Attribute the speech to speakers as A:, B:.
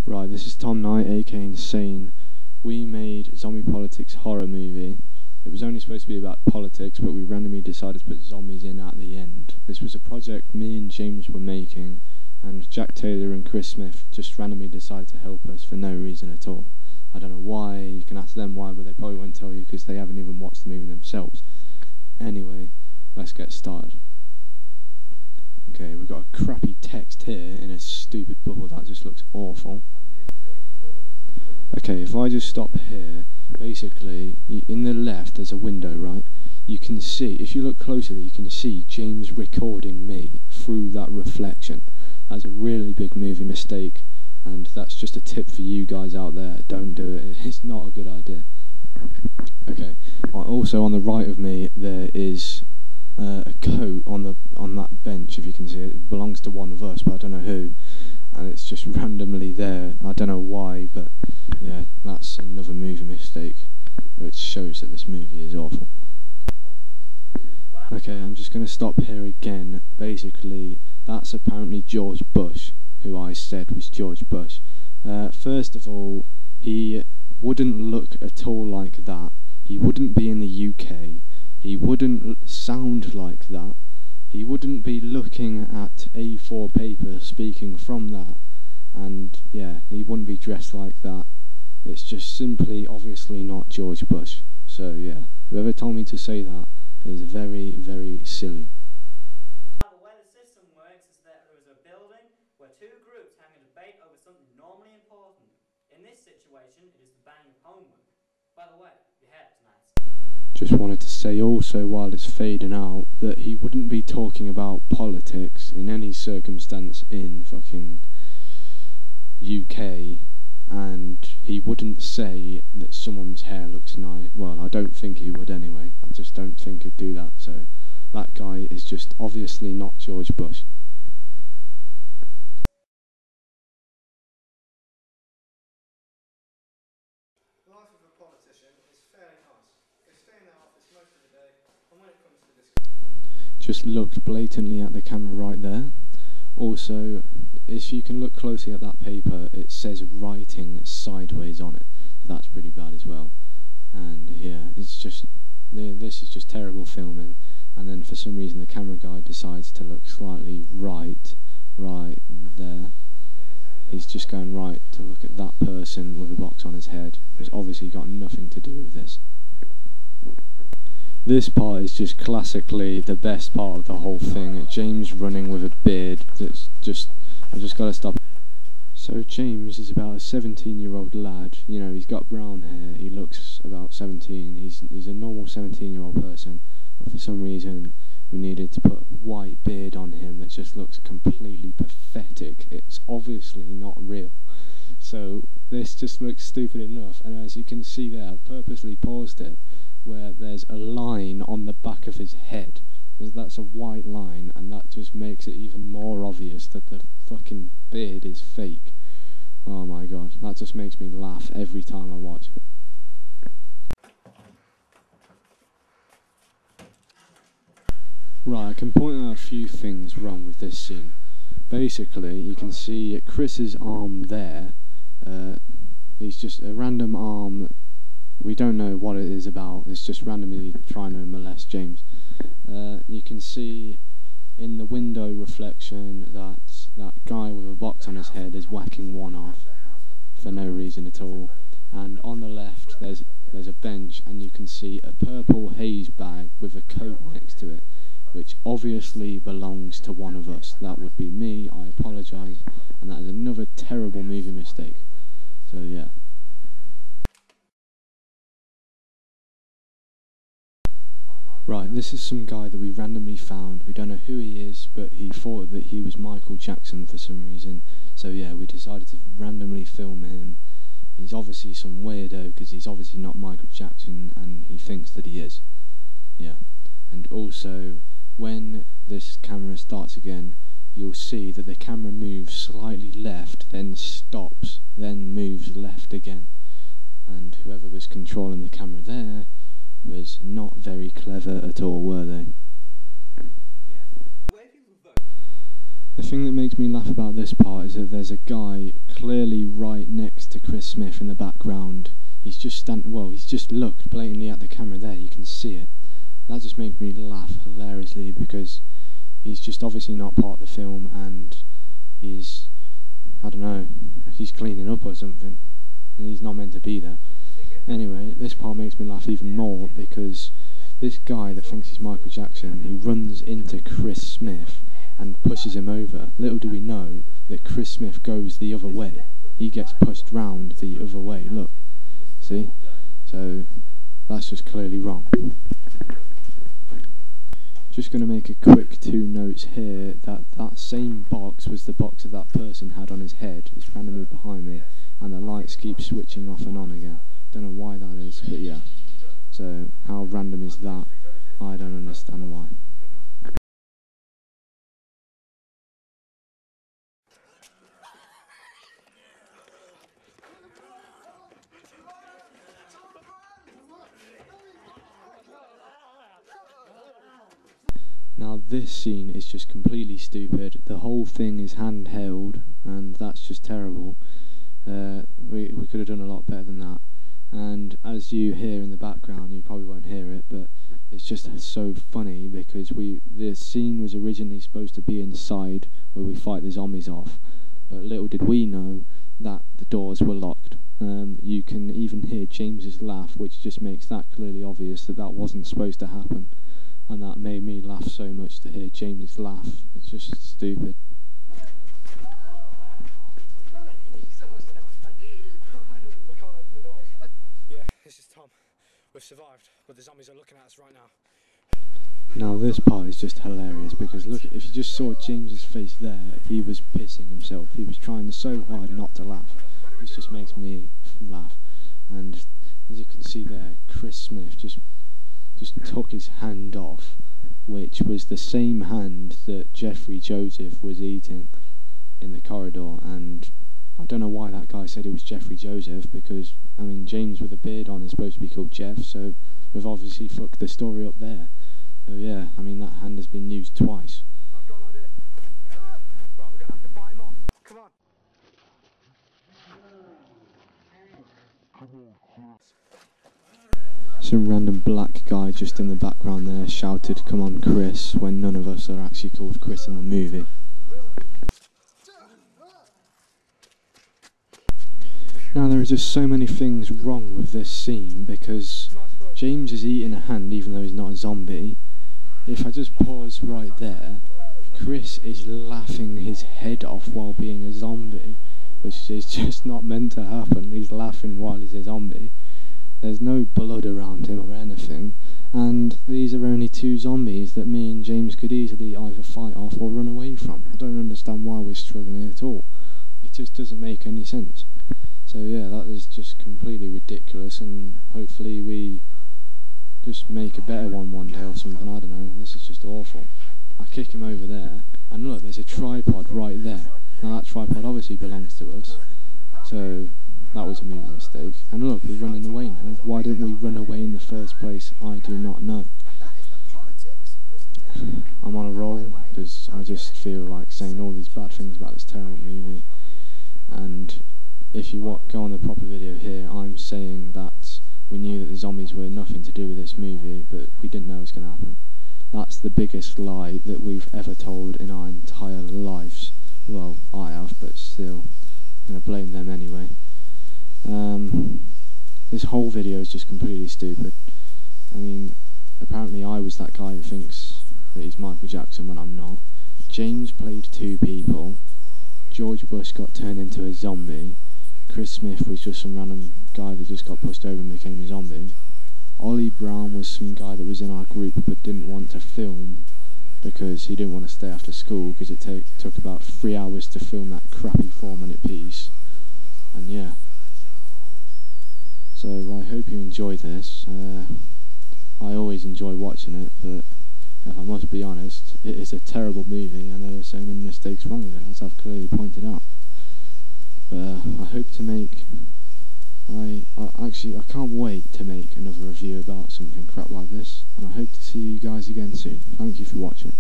A: Right, this is Tom Knight, aka Insane. We made Zombie Politics horror movie. It was only supposed to be about politics, but we randomly decided to put zombies in at the end. This was a project me and James were making, and Jack Taylor and Chris Smith just randomly decided to help us for no reason at all. I don't know why, you can ask them why, but they probably won't tell you because they haven't even watched the movie themselves. Anyway, let's get started. Okay, we've got a crappy text here in a stupid bubble that just looks awful. Okay, if I just stop here, basically, in the left there's a window, right? You can see, if you look closely, you can see James recording me through that reflection. That's a really big movie mistake, and that's just a tip for you guys out there. Don't do it, it's not a good idea. Okay, also on the right of me there is a coat on that bench, if you can see it. It belongs to one of us, but I don't know who, and it's just randomly there. I don't know why, but yeah, that's another movie mistake, which shows that this movie is awful. Okay, I'm just going to stop here again. Basically, that's apparently George Bush, who I said was George Bush. First of all, he wouldn't look at all like that. He wouldn't be in the UK. He wouldn't sound like that. He wouldn't be looking at A4 paper speaking from that. And yeah, he wouldn't be dressed like that. It's just simply obviously not George Bush. So yeah, whoever told me to say that is very, very silly.
B: The way the system works is that there is a building where two groups having a debate over something normally important. In this situation, it is the bang of homework. By the way, your hair is nice.
A: Just wanted to say also, while it's fading out, that he wouldn't be talking about politics in any circumstance in fucking UK, and he wouldn't say that someone's hair looks nice. Well, I don't think he would anyway. I just don't think he'd do that. So that guy is just obviously not George Bush.
C: The life of a politician is fairly nice. They stay in their office most of the day, and when it comes to this...
A: Just looked blatantly at the camera right there. Also, if you can look closely at that paper, it says writing sideways on it. So that's pretty bad as well. And yeah, it's just, this is just terrible filming. And then for some reason the camera guy decides to look slightly right there. He's just going right to look at that person with a box on his head, who's obviously got nothing to do with this. This part is just classically the best part of the whole thing. James running with a beard that's just... I've just got to stop. So James is about a 17-year-old lad. You know, he's got brown hair. He looks about 17. He's a normal 17-year-old person. But for some reason, we needed to put a white beard on him that just looks completely pathetic. It's obviously not real. So this just looks stupid enough. And as you can see there, I've purposely paused it, where there's a line on the back of his head. That's a white line, and that just makes it even more obvious that the fucking beard is fake. Oh my god, that just makes me laugh every time I watch it. Right, I can point out a few things wrong with this scene. Basically, you can see Chris's arm there. He's just a random arm. We don't know what it is about. It's just randomly trying to molest James. You can see in the window reflection that that guy with a box on his head is whacking one off for no reason at all. And on the left there's a bench, and you can see a purple haze bag with a coat next to it, which obviously belongs to one of us. That would be me. I apologise, and that is another terrible movie mistake. So yeah. Right, this is some guy that we randomly found. We don't know who he is, but he thought that he was Michael Jackson for some reason. So yeah, we decided to randomly film him. He's obviously some weirdo, because he's obviously not Michael Jackson, and he thinks that he is. Yeah. And also, when this camera starts again, you'll see that the camera moves slightly left, then stops, then moves left again. And whoever was controlling the camera there was not very clever at all, were they? The thing that makes me laugh about this part is that there's a guy clearly right next to Chris Smith in the background. He's just he's just looked blatantly at the camera there, you can see it. That just made me laugh hilariously because he's just obviously not part of the film and he's, I don't know, he's cleaning up or something. And he's not meant to be there. Anyway, this part makes me laugh even more because this guy that thinks he's Michael Jackson, he runs into Chris Smith and pushes him over. Little do we know that Chris Smith goes the other way. He gets pushed round the other way, look. See? So, that's just clearly wrong. Just going to make a quick 2 notes here that same box was the box that that person had on his head. It's randomly behind me and the lights keep switching off and on again. Don't know why that is, but yeah. So how random is that? I don't understand why. Now this scene is just completely stupid. The whole thing is handheld and that's just terrible. We could have done a lot better than that. And as you hear in the background, you probably won't hear it, but it's just so funny because the scene was originally supposed to be inside where we fight the zombies off, but little did we know that the doors were locked. You can even hear James's laugh, which just makes that clearly obvious that that wasn't supposed to happen, and that made me laugh so much to hear James's laugh. It's just stupid.
C: This is Tom. We've survived, but the zombies are looking at us right now.
A: Now this part is just hilarious because look, if you just saw James's face there, he was pissing himself. He was trying so hard not to laugh. This just makes me laugh. And as you can see there, Chris Smith just took his hand off, which was the same hand that Jeffrey Joseph was eating in the corridor. And I don't know why that guy said it was Jeffrey Joseph, because, I mean, James with a beard on is supposed to be called Jeff, so we've obviously fucked the story up there. So yeah, I mean, that hand has been used twice.
C: I've got an idea. Right, we're going to have to fight him off. Come on.
A: Some random black guy just in the background there shouted, "Come on, Chris," when none of us are actually called Chris in the movie. Now there are just so many things wrong with this scene because James is eating a hand even though he's not a zombie. If I just pause right there, Chris is laughing his head off while being a zombie, which is just not meant to happen. He's laughing while he's a zombie. There's no blood around him or anything, and these are only 2 zombies that me and James could easily either fight off or run away from. I don't understand why we're struggling at all. It just doesn't make any sense. So yeah, that is just completely ridiculous, and hopefully we just make a better one day or something. I don't know, this is just awful. I kick him over there, and look, there's a tripod right there. Now that tripod obviously belongs to us, so that was a movie mistake. And look, we're running away now. Why didn't we run away in the first place? I do not know. I'm on a roll, because I just feel like saying all these bad things about this terrible movie. And if you go on the proper video here, I'm saying that we knew that the zombies were nothing to do with this movie, but we didn't know it was going to happen. That's the biggest lie that we've ever told in our entire lives. Well, I have, but still, I'm going to blame them anyway. This whole video is just completely stupid. I mean, apparently I was that guy who thinks that he's Michael Jackson when I'm not. James played 2 people. George Bush got turned into a zombie. Chris Smith was just some random guy that just got pushed over and became a zombie. Ollie Brown was some guy that was in our group but didn't want to film because he didn't want to stay after school because it took about 3 hours to film that crappy 4-minute piece. And yeah. So I hope you enjoy this. I always enjoy watching it, but if I must be honest, it is a terrible movie and there are so many mistakes wrong with it, as I've clearly pointed out. I hope to make... I can't wait to make another review about something crap like this, and I hope to see you guys again soon. Thank you for watching.